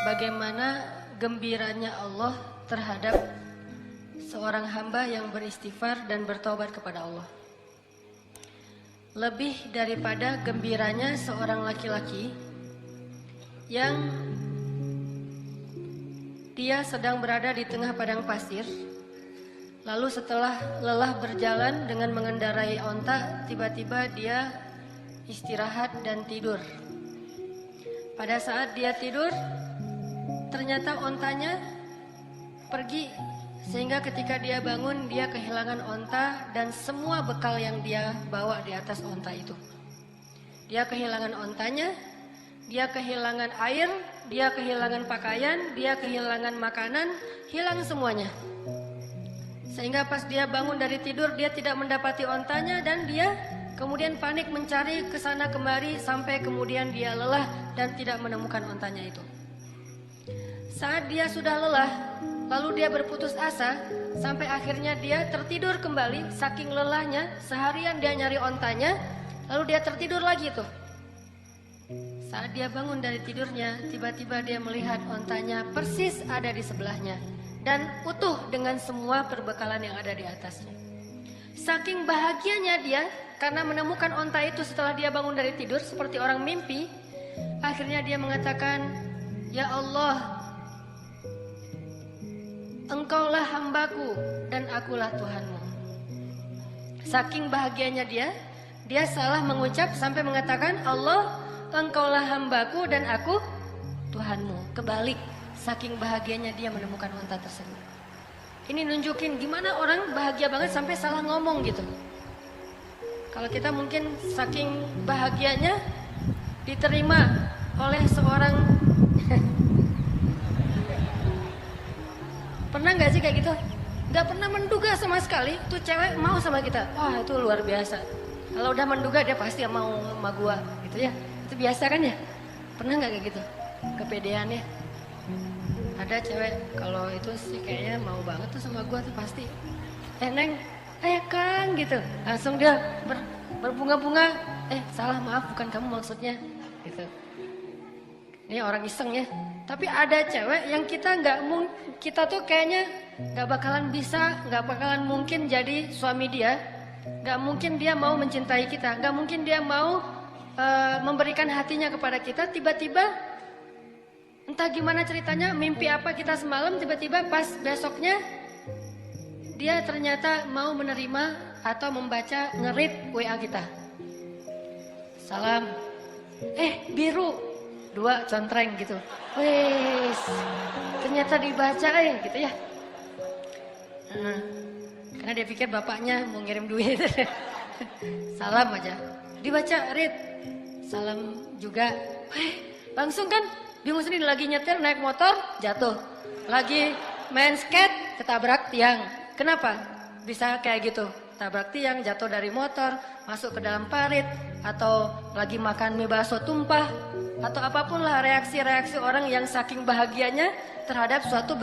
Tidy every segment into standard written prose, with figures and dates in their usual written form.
bagaimana gembiranya Allah terhadap seorang hamba yang beristighfar dan bertobat kepada Allah. Lebih daripada gembiranya seorang laki-laki yang dia sedang berada di tengah padang pasir, lalu setelah lelah berjalan dengan mengendarai onta, tiba-tiba dia istirahat dan tidur. Pada saat dia tidur, ternyata ontanya pergi, sehingga ketika dia bangun dia kehilangan onta dan semua bekal yang dia bawa di atas onta itu. Dia kehilangan ontanya, dia kehilangan air, dia kehilangan pakaian, dia kehilangan makanan, hilang semuanya. Sehingga pas dia bangun dari tidur dia tidak mendapati ontanya dan dia kemudian panik mencari ke sana kemari sampai kemudian dia lelah dan tidak menemukan ontanya itu. Saat dia sudah lelah, lalu dia berputus asa sampai akhirnya dia tertidur kembali saking lelahnya. Seharian dia nyari ontanya, lalu dia tertidur lagi tuh. Saat dia bangun dari tidurnya, tiba-tiba dia melihat ontanya persis ada di sebelahnya dan utuh dengan semua perbekalan yang ada di atasnya. Saking bahagianya dia karena menemukan onta itu setelah dia bangun dari tidur seperti orang mimpi. Akhirnya dia mengatakan, "Ya Allah, Engkaulah hambaku dan akulah Tuhanmu." Saking bahagianya dia salah mengucap sampai mengatakan, "Allah, Engkaulah hambaku dan aku Tuhanmu." Kebalik, saking bahagianya dia menemukan onta tersebut. Ini nunjukin gimana orang bahagia banget sampai salah ngomong gitu. Kalau kita mungkin saking bahagianya diterima oleh seorang pernah nggak sih kayak gitu? Nggak pernah menduga sama sekali tuh cewek mau sama kita. Wah, itu luar biasa. Kalau udah menduga dia pasti mau sama gua gitu ya. Itu biasa kan ya? Pernah nggak kayak gitu? Kepedeannya. Ada cewek kalau itu sih kayaknya mau banget tuh sama gua tuh pasti. Neng, Kang gitu. Langsung dia berbunga-bunga. Salah, maaf, bukan kamu maksudnya gitu. Ini orang iseng ya. Tapi ada cewek yang kita tuh kayaknya nggak bakalan bisa, nggak bakalan mungkin jadi suami dia, nggak mungkin dia mau mencintai kita, nggak mungkin dia mau memberikan hatinya kepada kita. Tiba-tiba entah gimana ceritanya, mimpi apa kita semalam, tiba-tiba pas besoknya dia ternyata mau menerima atau membaca nge-read WA kita. Salam, biru 2 contreng gitu. Wes, ternyata dibaca gitu ya. Karena dia pikir bapaknya mau ngirim duit. Salam aja, dibaca read, salam juga. Langsung kan bingung sendiri, lagi nyetir naik motor jatuh, lagi main skate ketabrak tiang. Kenapa bisa kayak gitu? Tabrak tiang, jatuh dari motor, masuk ke dalam parit, atau lagi makan mie bakso tumpah, atau apapun lah reaksi-reaksi orang yang saking bahagianya terhadap suatu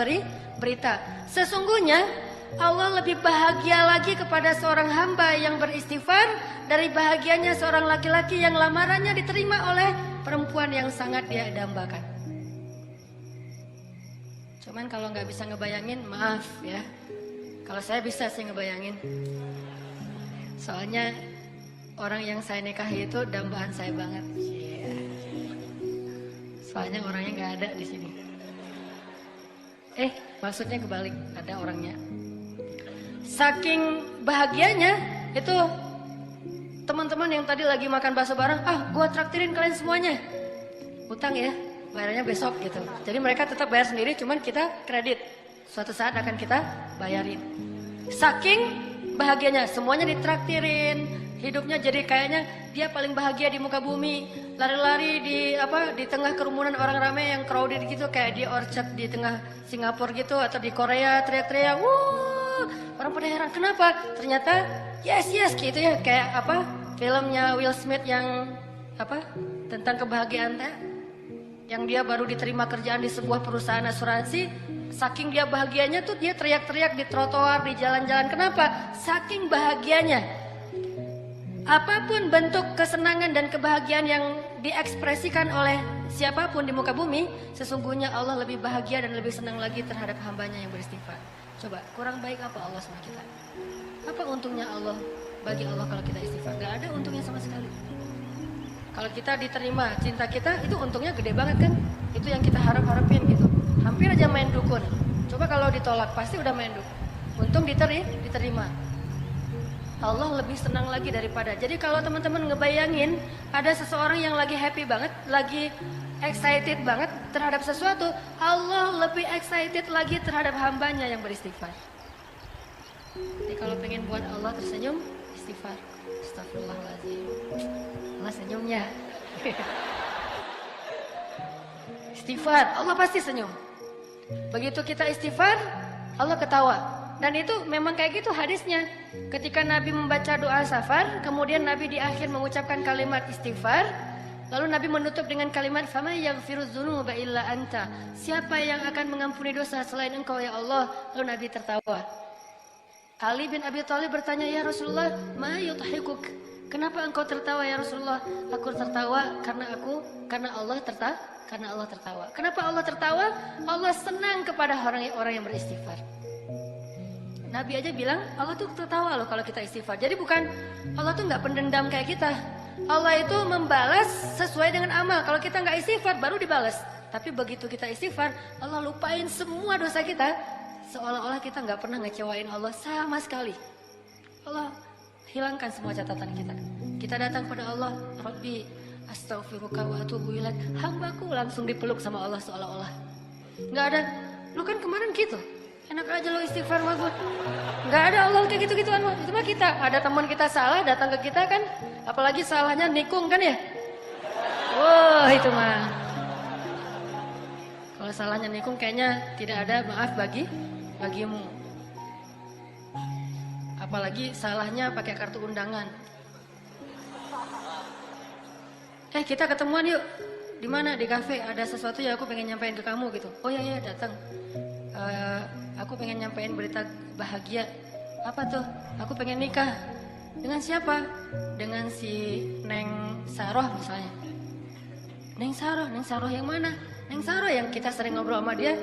berita. Sesungguhnya Allah lebih bahagia lagi kepada seorang hamba yang beristighfar dari bahagianya seorang laki-laki yang lamarannya diterima oleh perempuan yang sangat dia dambakan. Cuman kalau nggak bisa ngebayangin, maaf ya. Kalau saya bisa sih ngebayangin. Soalnya orang yang saya nikahi itu dambaan saya banget. Soalnya orangnya nggak ada di sini. Maksudnya kebalik, ada orangnya. Saking bahagianya itu teman-teman yang tadi lagi makan bakso bareng, gua traktirin kalian semuanya. Utang ya, bayarnya besok gitu. Jadi mereka tetap bayar sendiri, cuman kita kredit. Suatu saat akan kita bayarin. Saking bahagianya, semuanya ditraktirin, hidupnya jadi kayaknya dia paling bahagia di muka bumi. Lari-lari di tengah kerumunan orang ramai yang crowded gitu, kayak di Orchard di tengah Singapura gitu, atau di Korea teriak-teriak, wuh, orang pada heran kenapa? Ternyata yes gitu ya, kayak filmnya Will Smith yang tentang kebahagiaan yang dia baru diterima kerjaan di sebuah perusahaan asuransi. Saking dia bahagianya tuh dia teriak-teriak di trotoar, di jalan-jalan. Kenapa? Saking bahagianya. Apapun bentuk kesenangan dan kebahagiaan yang diekspresikan oleh siapapun di muka bumi, sesungguhnya Allah lebih bahagia dan lebih senang lagi terhadap hambanya yang beristighfar. Coba, kurang baik apa Allah sama kita? Apa untungnya Allah bagi Allah kalau kita istighfar? Gak ada untungnya sama sekali. Kalau kita diterima cinta kita, itu untungnya gede banget kan? Itu yang kita harapin gitu. Hampir aja main dukun. Coba kalau ditolak, pasti udah main dukun. Untung diterima. Allah lebih senang lagi daripada. Jadi kalau teman-teman ngebayangin ada seseorang yang lagi happy banget, lagi excited banget terhadap sesuatu, Allah lebih excited lagi terhadap hambanya yang beristighfar. Jadi kalau pengen buat Allah tersenyum, istighfar. Astagfirullahaladzim. Allah senyumnya. Istighfar, Allah pasti senyum. Begitu kita istighfar, Allah ketawa. Dan itu memang kayak gitu hadisnya. Ketika Nabi membaca doa safar, kemudian Nabi di akhir mengucapkan kalimat istighfar, lalu Nabi menutup dengan kalimat fama yaghfirudz dzunuba illa anta. Siapa yang akan mengampuni dosa selain Engkau ya Allah? Lalu Nabi tertawa. Ali bin Abi Thalib bertanya, ya Rasulullah, ma yudhikuk? Kenapa engkau tertawa ya Rasulullah? Aku tertawa karena Allah tertawa. Kenapa Allah tertawa? Allah senang kepada orang yang beristighfar. Nabi aja bilang Allah tuh tertawa loh kalau kita istighfar. Jadi bukan Allah tuh nggak pendendam kayak kita. Allah itu membalas sesuai dengan amal. Kalau kita nggak istighfar baru dibalas. Tapi begitu kita istighfar, Allah lupain semua dosa kita. Seolah-olah kita nggak pernah ngecewain Allah sama sekali. Allah hilangkan semua catatan kita. Kita datang pada Allah, Rabbi astaghfiruka wa atubu ilaik. Hambaku langsung dipeluk sama Allah seolah-olah. Nggak ada. Lu kan kemarin gitu. Enak aja lo istighfar mah gue. Nggak ada Allah kayak gitu-gituan mah. Itu mah kita. Ada teman kita salah datang ke kita kan. Apalagi salahnya nikung kan ya. Wah itu mah. Kalau salahnya nikung kayaknya tidak ada maaf bagimu. Apalagi salahnya pakai kartu undangan. Kita ketemuan yuk. Di mana? Di kafe. Ada sesuatu yang aku pengen nyampein ke kamu gitu. Oh iya datang. Aku pengen nyampein berita bahagia. Apa tuh? Aku pengen nikah. Dengan siapa? Dengan si Neng Saroh misalnya. Neng Saroh yang mana? Neng Saroh yang kita sering ngobrol sama dia.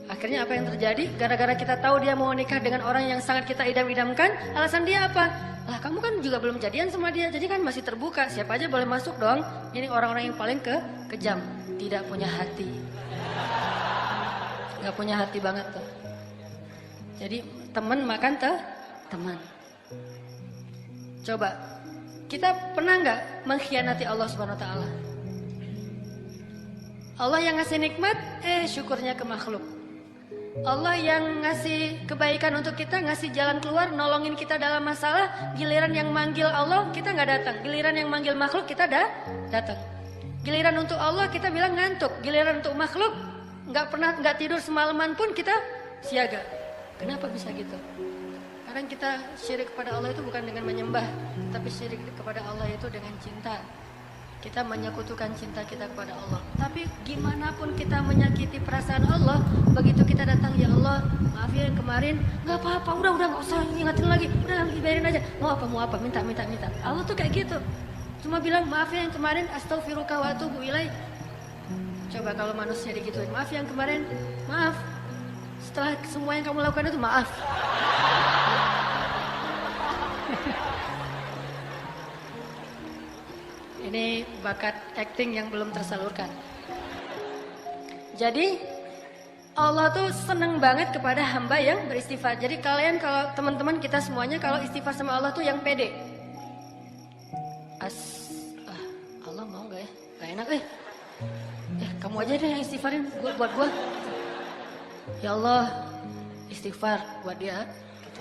Akhirnya apa yang terjadi? Gara-gara kita tahu dia mau nikah dengan orang yang sangat kita idam-idamkan, alasan dia apa? Lah kamu kan juga belum jadian sama dia, jadi kan masih terbuka. Siapa aja boleh masuk dong. Ini orang-orang yang paling kejam. Tidak punya hati. Gak punya hati banget tuh. Jadi teman makan teman. Coba kita pernah nggak mengkhianati Allah Subhanahu Wa Taala? Allah yang ngasih nikmat, syukurnya ke makhluk. Allah yang ngasih kebaikan untuk kita, ngasih jalan keluar, nolongin kita dalam masalah. Giliran yang manggil Allah kita nggak datang. Giliran yang manggil makhluk kita datang. Giliran untuk Allah kita bilang ngantuk. Giliran untuk makhluk nggak tidur semalaman pun kita siaga. Kenapa bisa gitu? Kadang kita syirik kepada Allah itu bukan dengan menyembah, tapi syirik kepada Allah itu dengan cinta. Kita menyekutukan cinta kita kepada Allah. Tapi gimana pun kita menyakiti perasaan Allah, begitu kita datang, ya Allah, maaf ya yang kemarin, nggak apa-apa, udah nggak usah ingatin lagi, udah biarin aja. Mau apa, minta. Allah tuh kayak gitu. Cuma bilang maaf ya yang kemarin, astaghfiruka wa atubu ilaik. Coba kalau manusia digituin, maaf yang kemarin, maaf. Setelah semua yang kamu lakukan itu maaf. Ini bakat acting yang belum tersalurkan. Jadi Allah tuh seneng banget kepada hamba yang beristighfar. Jadi kalian kalau teman-teman kita semuanya kalau istighfar sama Allah tuh yang pede. Allah mau gak ya? Gak enak kamu aja deh yang istighfarin buat gua. Ya Allah, istighfar buat dia. Gitu.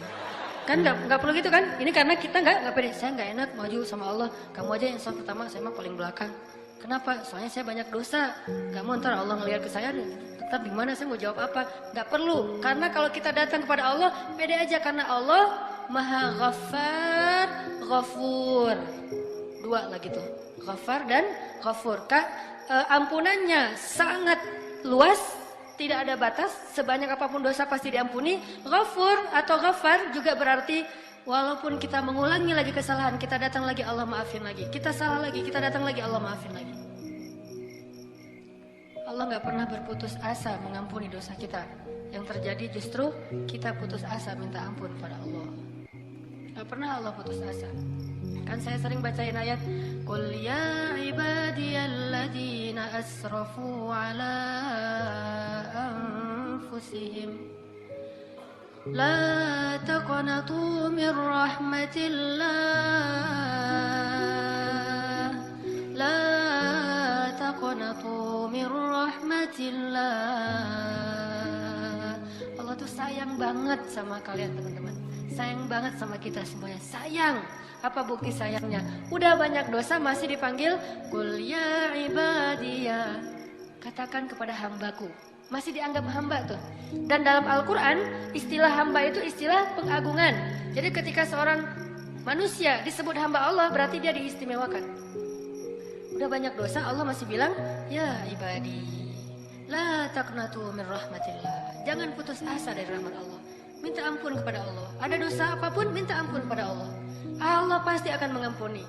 Kan nggak perlu gitu kan? Ini karena kita nggak pede. Saya nggak enak maju sama Allah. Kamu aja yang soal pertama, saya mah paling belakang. Kenapa? Soalnya saya banyak dosa. Kamu ntar Allah ngelihat ke saya, ntar gimana? Saya mau jawab apa? Nggak perlu. Karena kalau kita datang kepada Allah, pede aja karena Allah Maha Ghaffar, Ghafur. Dua lagi tuh, Ghaffar dan Ghafur. Ampunannya sangat luas. Tidak ada batas, sebanyak apapun dosa pasti diampuni. Ghafur atau Ghaffar juga berarti walaupun kita mengulangi lagi kesalahan, kita datang lagi Allah maafin lagi. Kita salah lagi, kita datang lagi Allah maafin lagi. Allah nggak pernah berputus asa mengampuni dosa kita. Yang terjadi justru kita putus asa minta ampun pada Allah. Nggak pernah Allah putus asa. Kan saya sering bacain ayat Qul ya ibadiyalladzina asrafu ala anfusihim La taqnatu min rahmatillah La taqnatu min rahmatillah. Allah tuh sayang banget sama kalian teman-teman. Sayang banget sama kita semuanya. Sayang. Apa bukti sayangnya? Udah banyak dosa masih dipanggil Qul ya ibadiyah. Katakan kepada hambaku. Masih dianggap hamba tuh. Dan dalam Al-Quran istilah hamba itu istilah pengagungan. Jadi ketika seorang manusia disebut hamba Allah berarti dia diistimewakan. Udah banyak dosa Allah masih bilang ya ibadi la taqnatu min rahmatillah. Jangan putus asa dari rahmat Allah. Minta ampun kepada Allah. Ada dosa apapun minta ampun kepada Allah. Allah pasti akan mengampuni.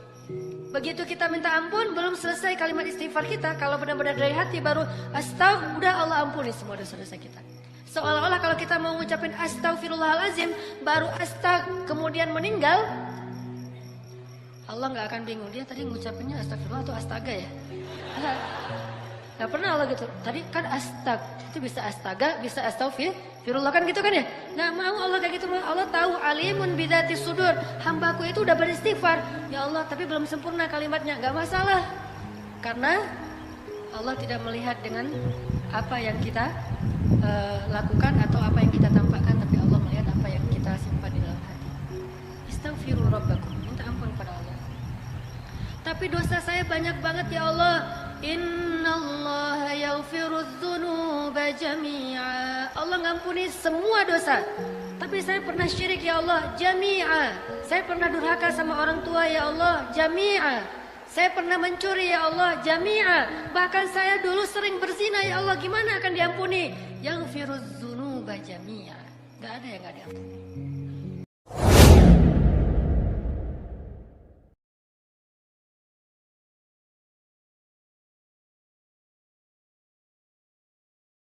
Begitu kita minta ampun, belum selesai kalimat istighfar kita. Kalau benar-benar dari hati baru astagfirullah, udah Allah ampuni semua dosa-dosa kita. Seolah-olah kalau kita mau ngucapin astagfirullahalazim, baru kemudian meninggal, Allah nggak akan bingung. Dia tadi ngucapinnya astagfirullah atau astaga ya? Gak pernah Allah gitu. Tadi kan itu bisa astaga, bisa astagfirullah kan gitu kan ya? Nggak mau Allah kayak gitu. Allah tahu alimun bidzati sudur. Hambaku itu udah beristighfar. Ya Allah, tapi belum sempurna kalimatnya. Gak masalah. Karena Allah tidak melihat dengan apa yang kita lakukan atau apa yang kita tampakkan, tapi Allah melihat apa yang kita simpan di dalam hati. Istaghfiru rabbakum. Minta ampun pada Allah. Tapi dosa saya banyak banget ya Allah. Innallaha yaghfirudz dzunuba jami'a. Allah ngampuni semua dosa. Tapi saya pernah syirik ya Allah, jami'a. Saya pernah durhaka sama orang tua ya Allah, jami'a. Saya pernah mencuri ya Allah, jami'a. Bahkan saya dulu sering berzina ya Allah, gimana akan diampuni? Yaghfirudz dzunuba jami'a. Gak ada yang gak diampuni.